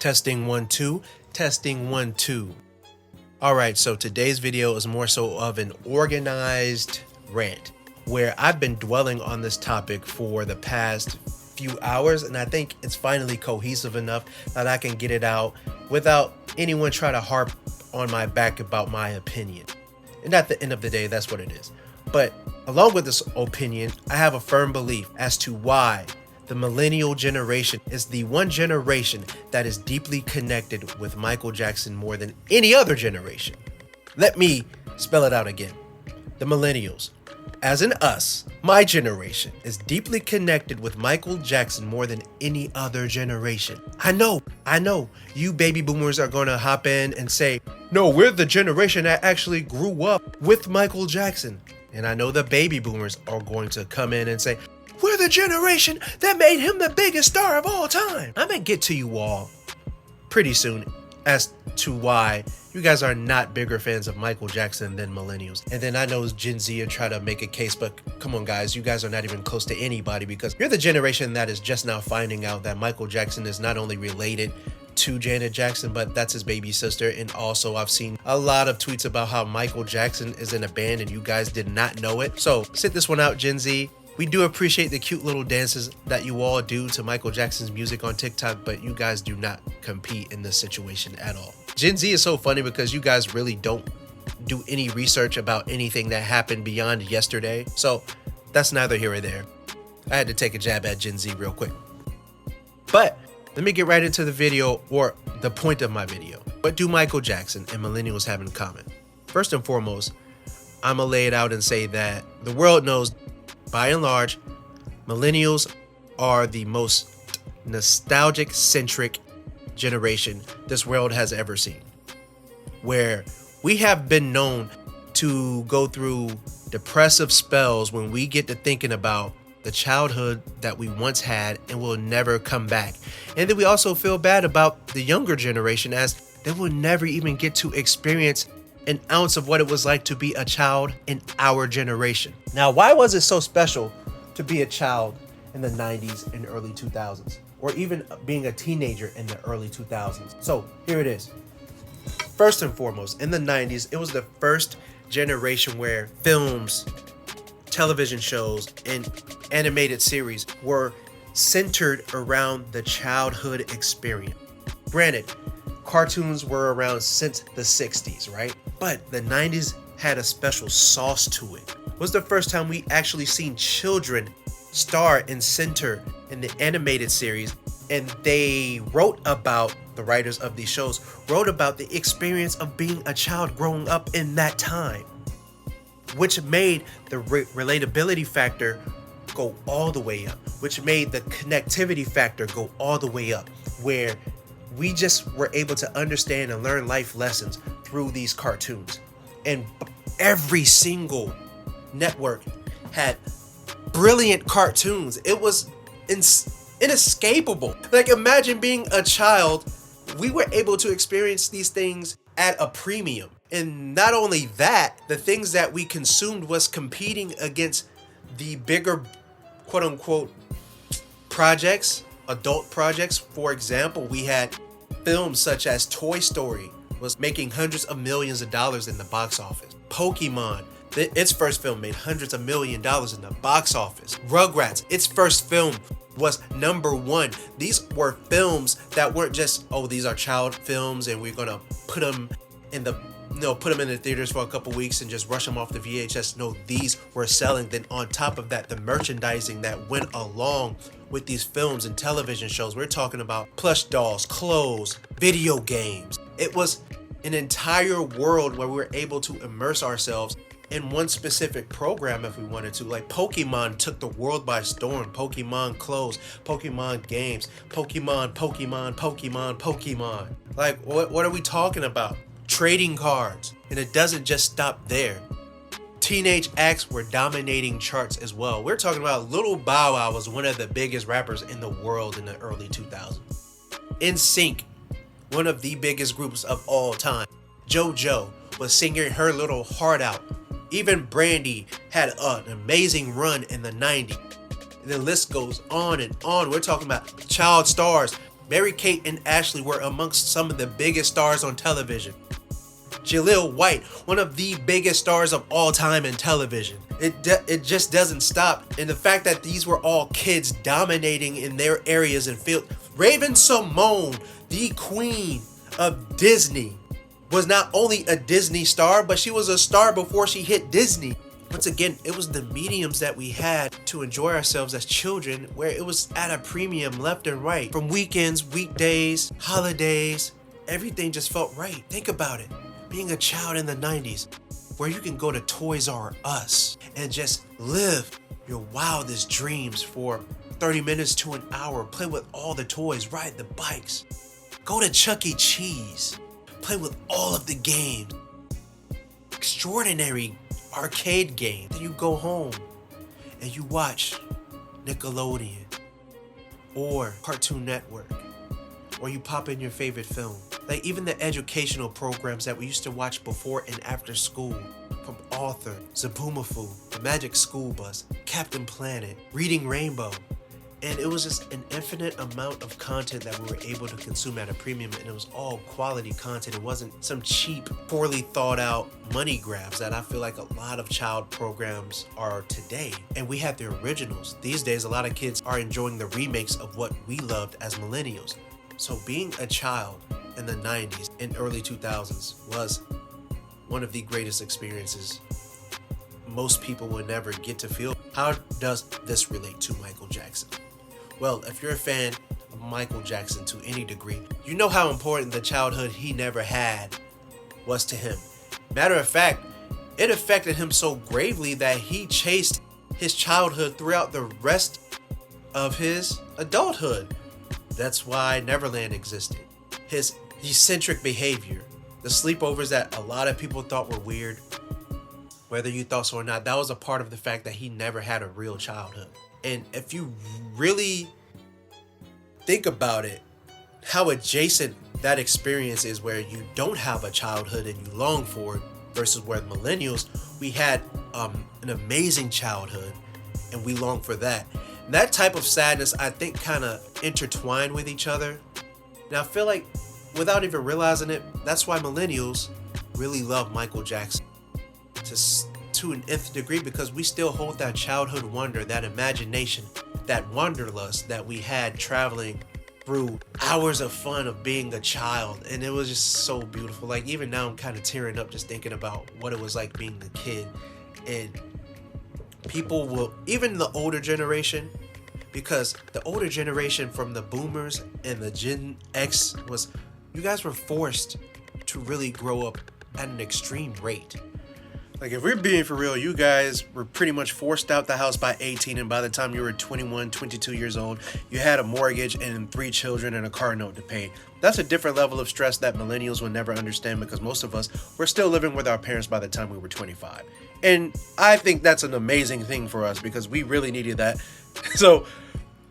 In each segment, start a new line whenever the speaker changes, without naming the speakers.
Testing 1 2, testing 1 2. Alright, so today's video is more so of an organized rant where I've been dwelling on this topic for the past few hours, and I think it's finally cohesive enough that I can get it out without anyone trying to harp on my back about my opinion. And at the end of the day, that's what it is. But along with this opinion, I have a firm belief as to why the millennial generation is the one generation that is deeply connected with Michael Jackson more than any other generation. Let me spell it out again. The millennials, as in us, my generation, is deeply connected with Michael Jackson more than any other generation. I know, you baby boomers are gonna hop in and say, no, we're the generation that actually grew up with Michael Jackson. And I know the baby boomers are going to come in and say, we're the generation that made him the biggest star of all time. I'm gonna get to you all pretty soon as to why you guys are not bigger fans of Michael Jackson than millennials. And then I know Gen Z and try to make a case, but come on guys, you guys are not even close to anybody because you're the generation that is just now finding out that Michael Jackson is not only related to Janet Jackson, but that's his baby sister. And also I've seen a lot of tweets about how Michael Jackson is in a band and you guys did not know it. So sit this one out, Gen Z. We do appreciate the cute little dances that you all do to Michael Jackson's music on TikTok, but you guys do not compete in this situation at all. Gen Z is so funny because you guys really don't do any research about anything that happened beyond yesterday. So that's neither here or there. I had to take a jab at Gen Z real quick. But let me get right into the video, or the point of my video. What do Michael Jackson and millennials have in common? First and foremost, I'm gonna lay it out and say that the world knows, by and large, millennials are the most nostalgic-centric generation this world has ever seen, where we have been known to go through depressive spells when we get to thinking about the childhood that we once had and will never come back. And then we also feel bad about the younger generation as they will never even get to experience an ounce of what it was like to be a child in our generation. Now, why was it so special to be a child in the 90s and early 2000s, or even being a teenager in the early 2000s? So here it is. First and foremost, in the 90s, it was the first generation where films, television shows, and animated series were centered around the childhood experience. Granted, cartoons were around since the 60s, right? But the 90s had a special sauce to it. It was the first time we actually seen children star and center in the animated series, and they wrote about, the writers of these shows wrote about the experience of being a child growing up in that time, which made the relatability factor go all the way up, which made the connectivity factor go all the way up, where we just were able to understand and learn life lessons through these cartoons. And every single network had brilliant cartoons. It was inescapable. Like, imagine being a child. We were able to experience these things at a premium. And not only that, the things that we consumed was competing against the bigger, quote unquote, projects, adult projects. For example, we had films such as Toy Story was making hundreds of millions of dollars in the box office. Pokemon, its first film made hundreds of millions of dollars in the box office. Rugrats, its first film was #1. These were films that weren't just, oh, these are child films and we're gonna put them in the theaters for a couple weeks and just rush them off the VHS. No, these were selling. Then on top of that, the merchandising that went along with these films and television shows. We're talking about plush dolls, clothes, video games. It was an entire world where we were able to immerse ourselves in one specific program if we wanted to. Like Pokemon took the world by storm. Pokemon clothes, Pokemon games, Pokemon. Like, what are we talking about? Trading cards. And it doesn't just stop there. Teenage acts were dominating charts as well. We're talking about Lil Bow Wow was one of the biggest rappers in the world in the early 2000s. NSYNC, one of the biggest groups of all time. JoJo was singing her little heart out. Even Brandy had an amazing run in the 90s. And the list goes on and on. We're talking about child stars Mary-Kate and Ashley were amongst some of the biggest stars on television. Jaleel White, one of the biggest stars of all time in television. It just doesn't stop. And the fact that these were all kids dominating in their areas and field. Raven-Symoné, the queen of Disney, was not only a Disney star, but she was a star before she hit Disney. Once again, it was the mediums that we had to enjoy ourselves as children, where it was at a premium left and right. From weekends, weekdays, holidays, everything just felt right. Think about it. Being a child in the 90s, where you can go to Toys R Us and just live your wildest dreams for 30 minutes to an hour, play with all the toys, ride the bikes, go to Chuck E. Cheese, play with all of the games, extraordinary arcade game. Then you go home and you watch Nickelodeon or Cartoon Network, or you pop in your favorite film. Like even the educational programs that we used to watch before and after school, from Author, Zaboomafoo, The Magic School Bus, Captain Planet, Reading Rainbow. And it was just an infinite amount of content that we were able to consume at a premium, and it was all quality content. It wasn't some cheap, poorly thought out money grabs that I feel like a lot of child programs are today. And we had the originals. These days, a lot of kids are enjoying the remakes of what we loved as millennials. So being a child in the 90s and early 2000s was one of the greatest experiences most people would never get to feel. How does this relate to Michael Jackson? Well, if you're a fan of Michael Jackson to any degree, you know how important the childhood he never had was to him. Matter of fact, it affected him so gravely that he chased his childhood throughout the rest of his adulthood. That's why Neverland existed. His eccentric behavior, the sleepovers that a lot of people thought were weird, whether you thought so or not, that was a part of the fact that he never had a real childhood. And if you really think about it, how adjacent that experience is, where you don't have a childhood and you long for it, versus where millennials, we had an amazing childhood and we long for that. And that type of sadness, I think, kind of intertwine with each other. And I feel like, without even realizing it, that's why millennials really love Michael Jackson to an nth degree, because we still hold that childhood wonder, that imagination, that wanderlust that we had traveling through hours of fun of being a child. And it was just so beautiful. Like even now I'm kind of tearing up just thinking about what it was like being a kid. And people will, even the older generation, because the older generation from the boomers and the Gen X was, you guys were forced to really grow up at an extreme rate. Like if we're being for real, you guys were pretty much forced out the house by 18, and by the time you were 21, 22 years old, you had a mortgage and 3 children and a car note to pay. That's a different level of stress that millennials will never understand, because most of us were still living with our parents by the time we were 25. And I think that's an amazing thing for us, because we really needed that. So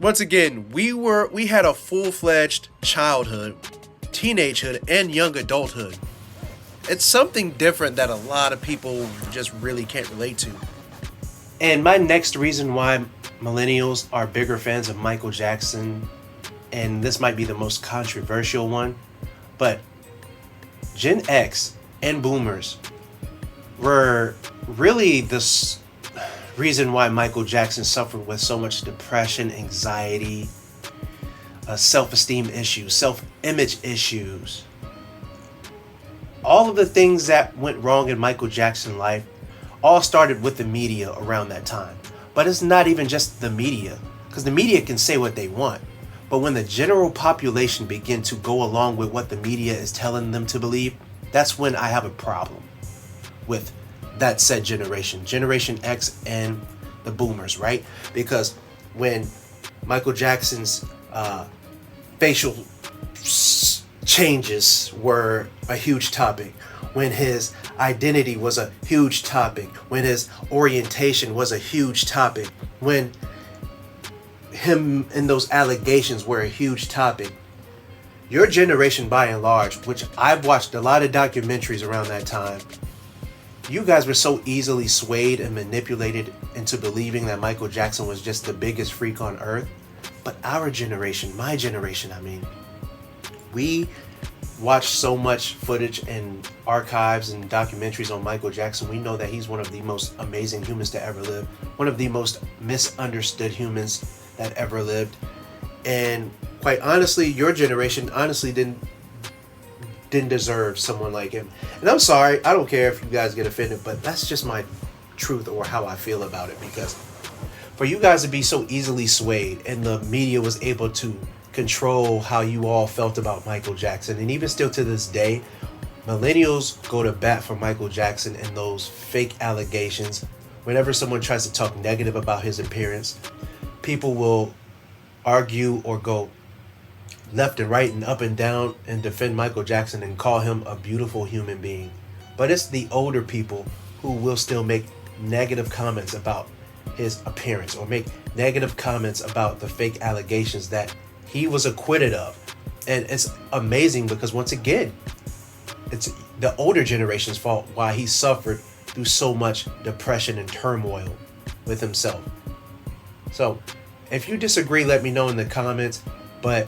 once again, we had a full-fledged childhood, teenagehood, and young adulthood. It's something different that a lot of people just really can't relate to. And my next reason why millennials are bigger fans of Michael Jackson, and this might be the most controversial one, but Gen X and boomers were really the reason why Michael Jackson suffered with so much depression, anxiety, self-esteem issues, self-image issues. All of the things that went wrong in Michael Jackson's life all started with the media around that time. But it's not even just the media, because the media can say what they want. But when the general population begin to go along with what the media is telling them to believe, that's when I have a problem with that said generation, Generation X and the boomers, right? Because when Michael Jackson's facial changes were a huge topic, when his identity was a huge topic, when his orientation was a huge topic, when him and those allegations were a huge topic, your generation by and large, which I've watched a lot of documentaries around that time, you guys were so easily swayed and manipulated into believing that Michael Jackson was just the biggest freak on earth. But our generation, my generation, We watch so much footage and archives and documentaries on Michael Jackson. We know that he's one of the most amazing humans to ever live, one of the most misunderstood humans that ever lived. And quite honestly, your generation honestly didn't deserve someone like him. And I'm sorry, I don't care if you guys get offended, but that's just my truth or how I feel about it. Because for you guys to be so easily swayed, and the media was able to control how you all felt about Michael Jackson, and even still to this day, millennials go to bat for Michael Jackson and those fake allegations. Whenever someone tries to talk negative about his appearance, people will argue or go left and right and up and down and defend Michael Jackson and call him a beautiful human being. But it's the older people who will still make negative comments about his appearance or make negative comments about the fake allegations that he was acquitted of. And it's amazing because, once again, it's the older generation's fault why he suffered through so much depression and turmoil with himself. So if you disagree, let me know in the comments. But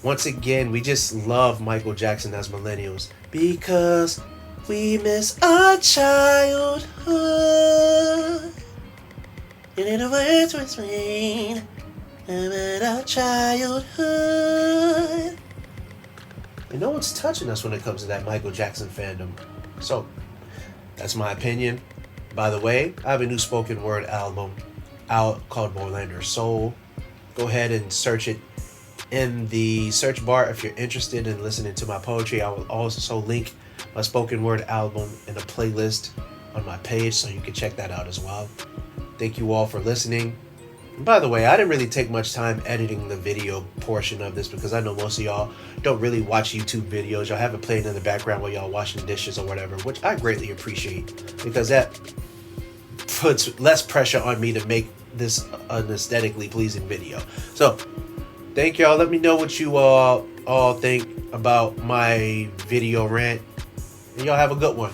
once again, we just love Michael Jackson as millennials because we miss our childhood. You need a word to explain about our childhood. And no one's touching us when it comes to that Michael Jackson fandom. So that's my opinion. By the way, I have a new spoken word album out called Morlander Soul. Go ahead and search it in the search bar if you're interested in listening to my poetry. I will also link my spoken word album in a playlist on my page, so you can check that out as well. Thank you all for listening. And by the way, I didn't really take much time editing the video portion of this because I know most of y'all don't really watch YouTube videos. Y'all have it playing in the background while y'all washing dishes or whatever, which I greatly appreciate because that puts less pressure on me to make this an aesthetically pleasing video. So thank y'all. Let me know what you all think about my video rant. And y'all have a good one.